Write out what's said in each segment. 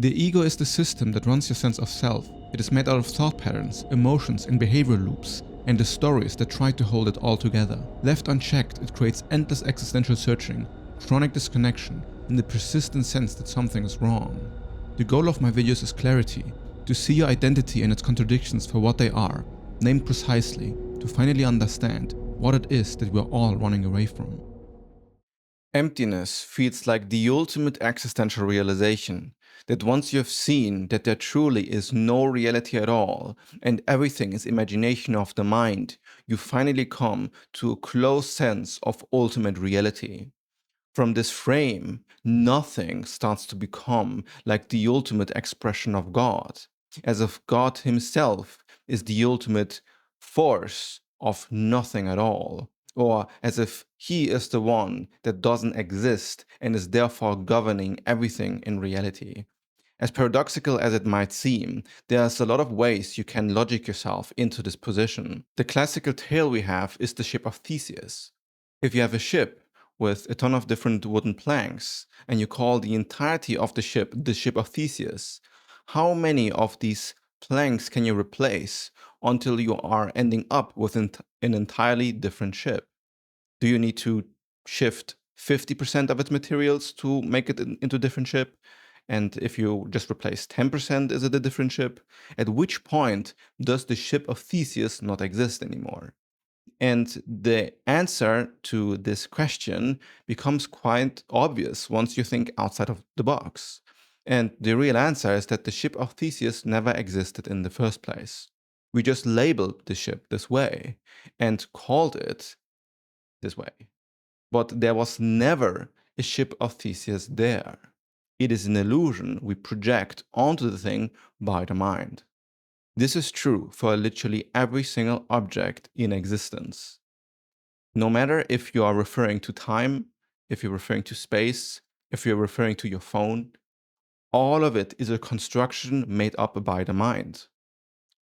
The ego is the system that runs your sense of self. It is made out of thought patterns, emotions, and behavioral loops, and the stories that try to hold it all together. Left unchecked, it creates endless existential searching, chronic disconnection, and the persistent sense that something is wrong. The goal of my videos is clarity, to see your identity and its contradictions for what they are, named precisely, to finally understand what it is that we're all running away from. Emptiness feels like the ultimate existential realization, that once you have seen that there truly is no reality at all, and everything is imagination of the mind, you finally come to a close sense of ultimate reality. From this frame, nothing starts to become like the ultimate expression of God, as if God Himself is the ultimate force of nothing at all, or as if He is the one that doesn't exist and is therefore governing everything in reality. As paradoxical as it might seem, there's a lot of ways you can logic yourself into this position. The classical tale we have is the ship of Theseus. If you have a ship with a ton of different wooden planks, and you call the entirety of the ship of Theseus, how many of these planks can you replace until you are ending up with an entirely different ship? Do you need to shift 50% of its materials to make it into a different ship? And if you just replace 10%, is it a different ship? At which point does the ship of Theseus not exist anymore? And the answer to this question becomes quite obvious once you think outside of the box. And the real answer is that the ship of Theseus never existed in the first place. We just labeled the ship this way and called it this way. But there was never a ship of Theseus there. It is an illusion we project onto the thing by the mind. This is true for literally every single object in existence. No matter if you are referring to time, if you're referring to space, if you're referring to your phone, all of it is a construction made up by the mind.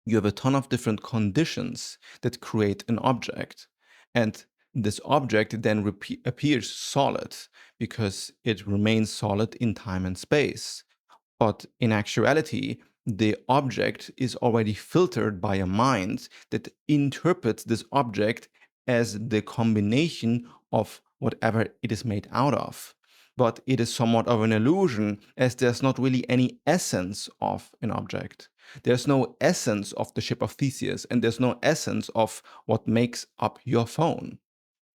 You have a ton of different conditions that create an object, and this object then appears solid because it remains solid in time and space. But in actuality, the object is already filtered by a mind that interprets this object as the combination of whatever it is made out of. But it is somewhat of an illusion, as there's not really any essence of an object. There's no essence of the ship of Theseus, and there's no essence of what makes up your phone.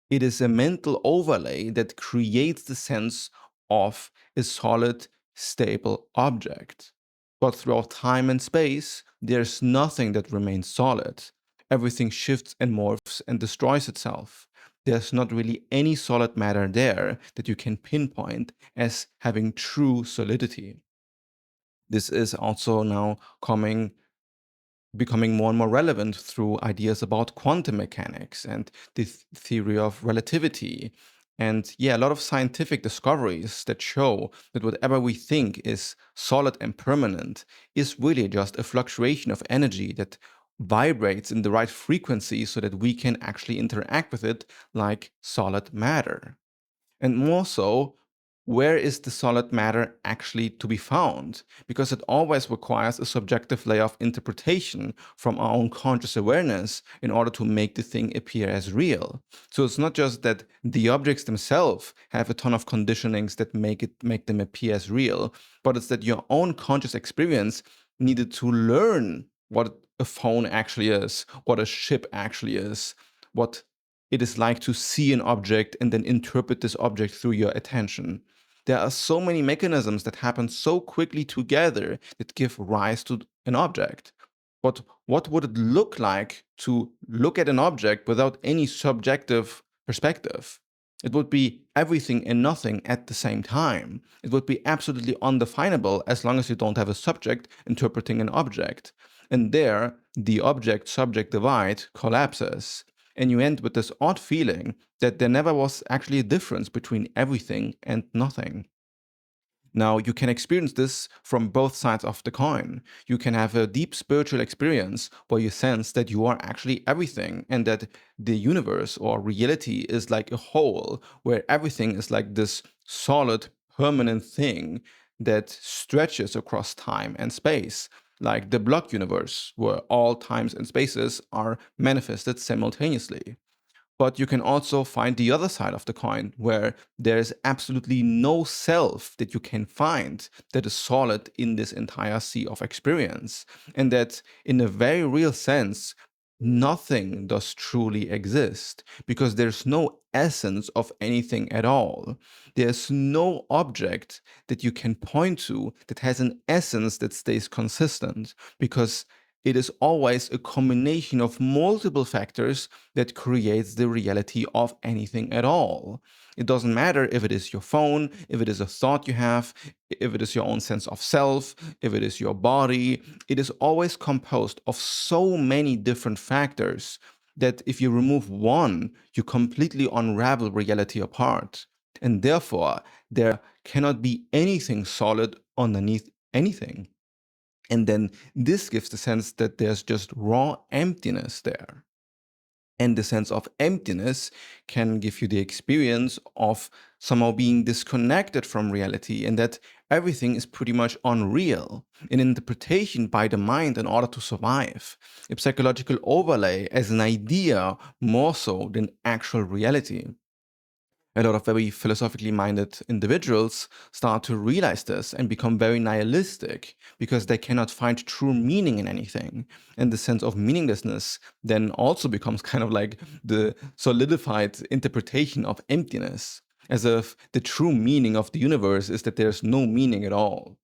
It is a mental overlay that creates the sense of a solid, stable object. But throughout time and space, there's nothing that remains solid. Everything shifts and morphs and destroys itself. There's not really any solid matter there that you can pinpoint as having true solidity. This is also now becoming more and more relevant through ideas about quantum mechanics and the theory of relativity. And yeah, a lot of scientific discoveries that show that whatever we think is solid and permanent is really just a fluctuation of energy that vibrates in the right frequency so that we can actually interact with it like solid matter. And more so, where is the solid matter actually to be found? Because it always requires a subjective layer of interpretation from our own conscious awareness in order to make the thing appear as real. So it's not just that the objects themselves have a ton of conditionings that make them appear as real, but it's that your own conscious experience needed to learn what a phone actually is, what a ship actually is, what it is like to see an object and then interpret this object through your attention. There are so many mechanisms that happen so quickly together that give rise to an object. But what would it look like to look at an object without any subjective perspective? It would be everything and nothing at the same time. It would be absolutely undefinable as long as you don't have a subject interpreting an object. And there, the object-subject divide collapses. And you end with this odd feeling that there never was actually a difference between everything and nothing. Now, you can experience this from both sides of the coin. You can have a deep spiritual experience where you sense that you are actually everything and that the universe or reality is like a whole, where everything is like this solid, permanent thing that stretches across time and space, like the block universe, where all times and spaces are manifested simultaneously. But you can also find the other side of the coin, where there's absolutely no self that you can find that is solid in this entire sea of experience. And that, in a very real sense, nothing does truly exist, because there's no essence of anything at all. There's no object that you can point to that has an essence that stays consistent, because it is always a combination of multiple factors that creates the reality of anything at all. It doesn't matter if it is your phone, if it is a thought you have, if it is your own sense of self, if it is your body. It is always composed of so many different factors that if you remove one, you completely unravel reality apart. And therefore, there cannot be anything solid underneath anything. And then this gives the sense that there's just raw emptiness there. And the sense of emptiness can give you the experience of somehow being disconnected from reality, and that everything is pretty much unreal, an interpretation by the mind in order to survive, a psychological overlay as an idea more so than actual reality. A lot of very philosophically minded individuals start to realize this and become very nihilistic because they cannot find true meaning in anything. And the sense of meaninglessness then also becomes kind of like the solidified interpretation of emptiness, as if the true meaning of the universe is that there's no meaning at all.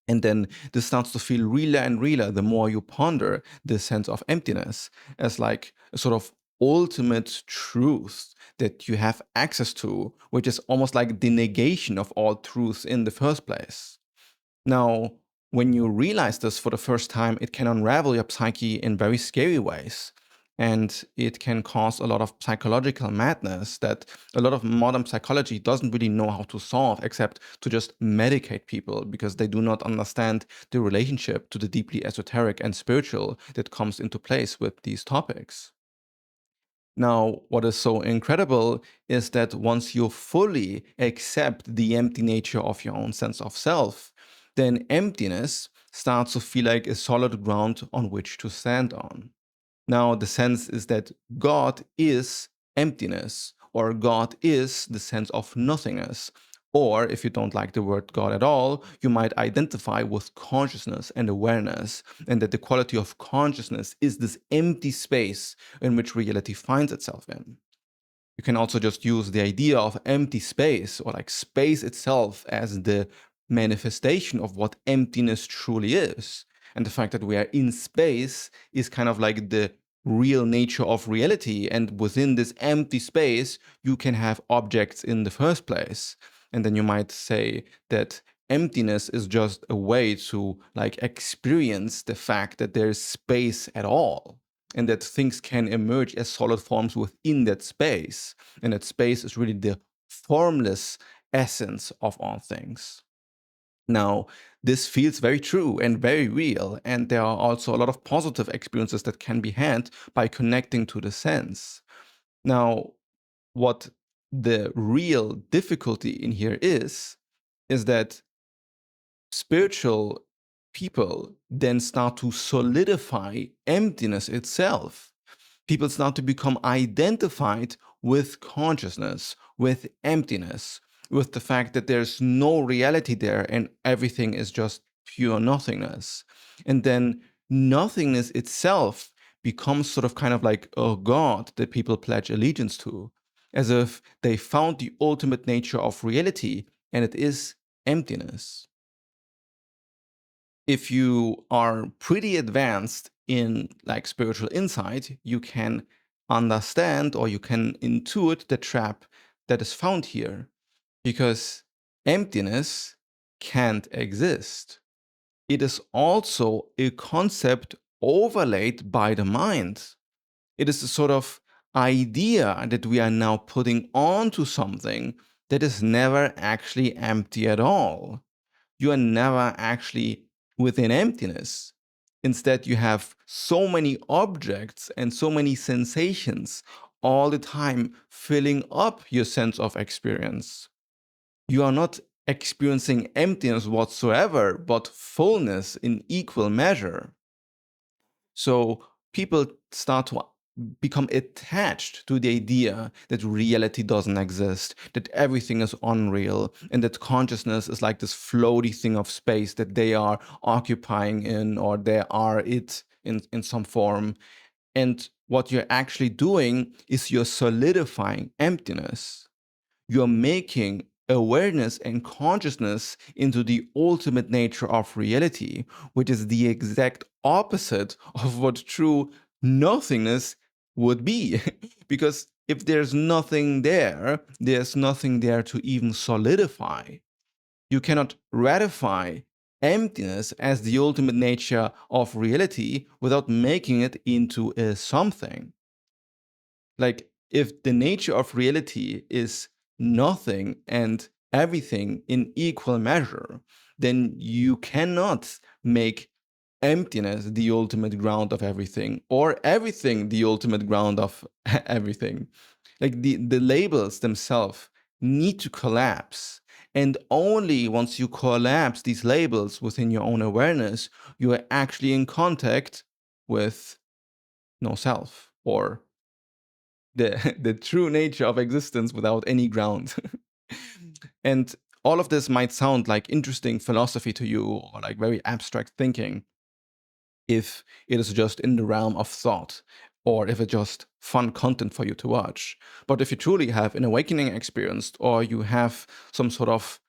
And then this starts to feel realer and realer the more you ponder this sense of emptiness as like a sort of ultimate truth that you have access to, which is almost like the negation of all truths in the first place. Now, when you realize this for the first time, it can unravel your psyche in very scary ways. And it can cause a lot of psychological madness that a lot of modern psychology doesn't really know how to solve, except to just medicate people because they do not understand the relationship to the deeply esoteric and spiritual that comes into place with these topics. Now, what is so incredible is that once you fully accept the empty nature of your own sense of self, then emptiness starts to feel like a solid ground on which to stand on. Now, the sense is that God is emptiness, or God is the sense of nothingness. Or, if you don't like the word God at all, you might identify with consciousness and awareness, and that the quality of consciousness is this empty space in which reality finds itself in. You can also just use the idea of empty space, or like space itself, as the manifestation of what emptiness truly is. And the fact that we are in space is kind of like the real nature of reality. And within this empty space, you can have objects in the first place. And then you might say that emptiness is just a way to like experience the fact that there's space at all, and that things can emerge as solid forms within that space. And that space is really the formless essence of all things. Now, this feels very true and very real, and there are also a lot of positive experiences that can be had by connecting to the sense. Now, what the real difficulty in here is that spiritual people then start to solidify emptiness itself. People start to become identified with consciousness, with emptiness, with the fact that there's no reality there and everything is just pure nothingness. And then nothingness itself becomes sort of kind of like a god that people pledge allegiance to, as if they found the ultimate nature of reality, and it is emptiness. If you are pretty advanced in like spiritual insight, you can understand or you can intuit the trap that is found here, because emptiness can't exist. It is also a concept overlaid by the mind. It is a sort of idea that we are now putting onto something that is never actually empty at all. You are never actually within emptiness. Instead, you have so many objects and so many sensations all the time filling up your sense of experience. You are not experiencing emptiness whatsoever, but fullness in equal measure. So people start to become attached to the idea that reality doesn't exist, that everything is unreal, and that consciousness is like this floaty thing of space that they are occupying in, or they are it in some form. And what you're actually doing is you're solidifying emptiness. You're making awareness and consciousness into the ultimate nature of reality, which is the exact opposite of what true nothingness would be. Because if there's nothing there, there's nothing there to even solidify. You cannot ratify emptiness as the ultimate nature of reality without making it into a something. Like, if the nature of reality is nothing and everything in equal measure, then you cannot make emptiness the ultimate ground of everything, or everything the ultimate ground of everything. Like, the labels themselves need to collapse. And only once you collapse these labels within your own awareness, you are actually in contact with no self, or the true nature of existence without any ground. And all of this might sound like interesting philosophy to you, or like very abstract thinking, if it is just in the realm of thought, or if it's just fun content for you to watch. But if you truly have an awakening experience, or you have some sort of,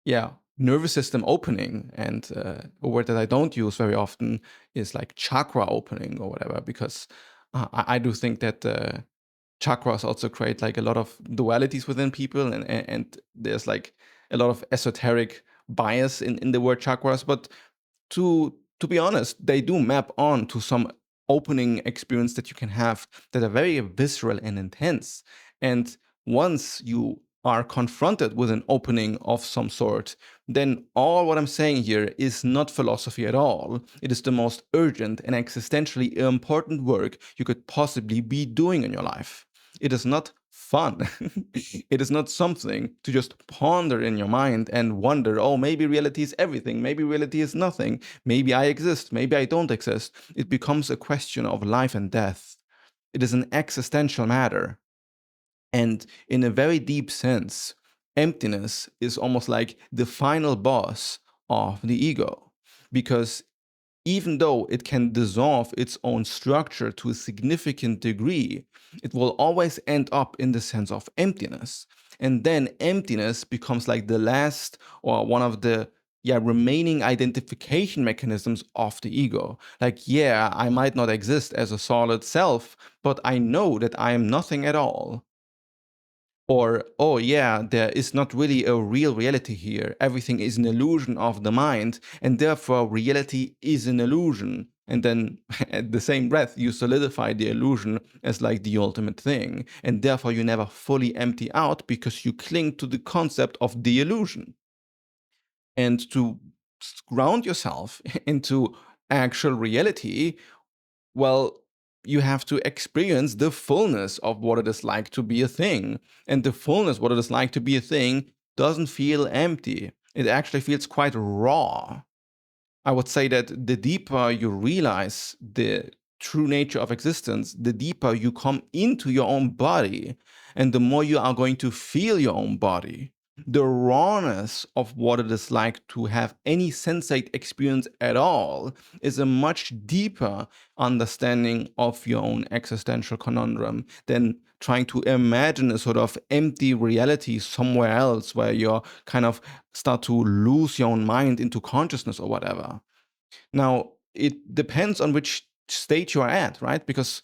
yeah, nervous system opening, and a word that I don't use very often is like chakra opening or whatever, because I do think that chakras also create like a lot of dualities within people, and there's like a lot of esoteric bias in the word chakras. But to be honest, they do map on to some opening experience that you can have that are very visceral and intense. And once you are confronted with an opening of some sort, then all what I'm saying here is not philosophy at all. It is the most urgent and existentially important work you could possibly be doing in your life. It is not fun. It is not something to just ponder in your mind and wonder, oh, maybe reality is everything, maybe reality is nothing, maybe I exist, maybe I don't exist. It becomes a question of life and death. It is an existential matter. And in a very deep sense, emptiness is almost like the final boss of the ego. Because even though it can dissolve its own structure to a significant degree, it will always end up in the sense of emptiness. And then emptiness becomes like the last, or one of the, yeah, remaining identification mechanisms of the ego. Like, yeah, I might not exist as a solid self, but I know that I am nothing at all. Or, oh yeah, there is not really a real reality here. Everything is an illusion of the mind, and therefore reality is an illusion. And then at the same breath, you solidify the illusion as like the ultimate thing. And therefore you never fully empty out because you cling to the concept of the illusion. And to ground yourself into actual reality, well, you have to experience the fullness of what it is like to be a thing. And the fullness, what it is like to be a thing, doesn't feel empty. It actually feels quite raw. I would say that the deeper you realize the true nature of existence, the deeper you come into your own body, and the more you are going to feel your own body. The rawness of what it is like to have any sensate experience at all is a much deeper understanding of your own existential conundrum than trying to imagine a sort of empty reality somewhere else where you're kind of start to lose your own mind into consciousness or whatever. Now, it depends on which state you are at, right? Because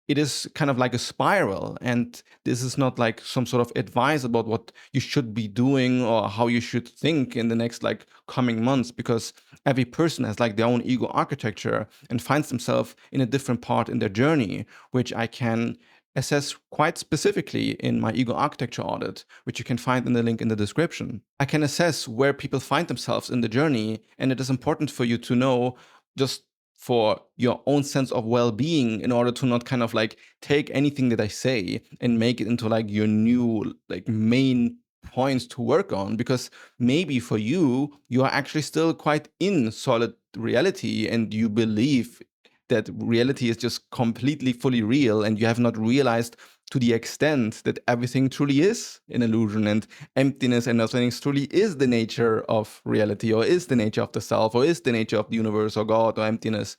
it is kind of like a spiral, and this is not like some sort of advice about what you should be doing or how you should think in the next like coming months, because every person has like their own ego architecture and finds themselves in a different part in their journey, which I can assess quite specifically in my ego architecture audit, which you can find in the link in the description. I can assess where people find themselves in the journey, and it is important for you to know, just for your own sense of well-being, in order to not kind of like take anything that I say and make it into like your new like main points to work on, because maybe for you, you are actually still quite in solid reality and you believe that reality is just completely fully real, and you have not realized to the extent that everything truly is an illusion, and emptiness and nothingness truly is the nature of reality, or is the nature of the self, or is the nature of the universe, or God, or emptiness.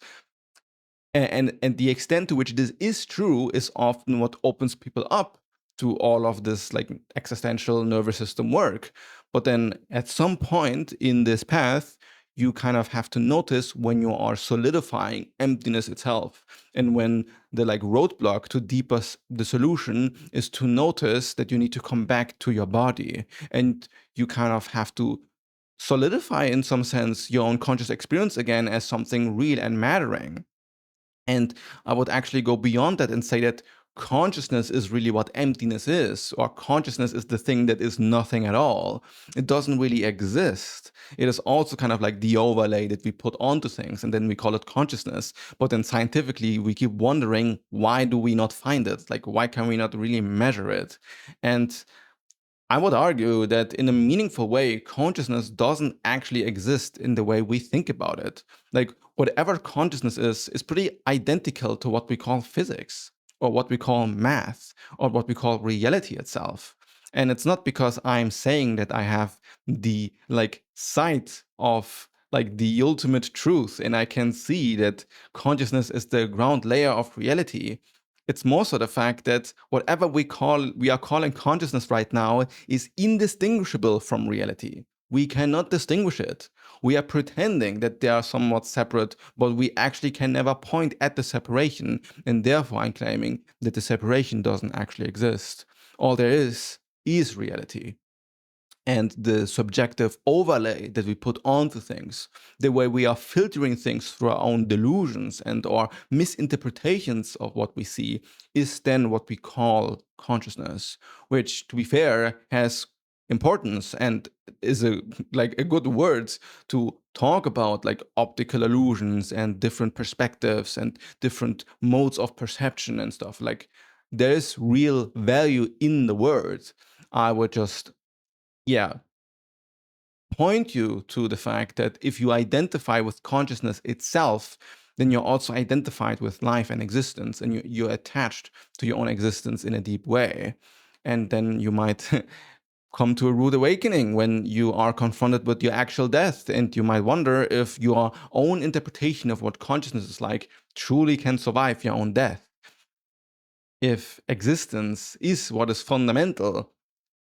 And the extent to which this is true is often what opens people up to all of this like existential nervous system work. But then at some point in this path, you kind of have to notice when you are solidifying emptiness itself, and when the like roadblock to the solution is to notice that you need to come back to your body, and you kind of have to solidify in some sense your own conscious experience again as something real and mattering. And I would actually go beyond that and say that consciousness is really what emptiness is, or consciousness is the thing that is nothing at all. It doesn't really exist. It is also kind of like the overlay that we put onto things, and then we call it consciousness. But then scientifically, we keep wondering, why do we not find it? Like, why can we not really measure it? And I would argue that in a meaningful way, consciousness doesn't actually exist in the way we think about it. Like, whatever consciousness is pretty identical to what we call physics, or what we call math, or what we call reality itself. And it's not because I'm saying that I have the like sight of like the ultimate truth and I can see that consciousness is the ground layer of reality. It's more so the fact that whatever we are calling consciousness right now is indistinguishable from reality. We cannot distinguish it. We are pretending that they are somewhat separate, but we actually can never point at the separation, and therefore I'm claiming that the separation doesn't actually exist. All there is reality. And the subjective overlay that we put onto things, the way we are filtering things through our own delusions and or misinterpretations of what we see, is then what we call consciousness, which, to be fair, has importance and is a like a good word to talk about like optical illusions and different perspectives and different modes of perception and stuff. Like, there is real value in the word. I would just, yeah, point you to the fact that if you identify with consciousness itself, then you're also identified with life and existence, and you're attached to your own existence in a deep way. And then you might come to a rude awakening when you are confronted with your actual death, and you might wonder if your own interpretation of what consciousness is like truly can survive your own death. If existence is what is fundamental,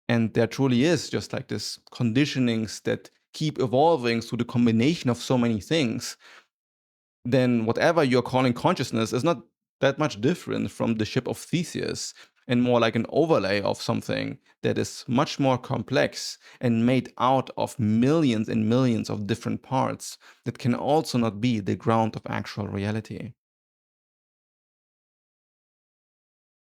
and there truly is just like this conditionings that keep evolving through the combination of so many things, then whatever you're calling consciousness is not that much different from the ship of Theseus, and more like an overlay of something that is much more complex and made out of millions and millions of different parts that can also not be the ground of actual reality.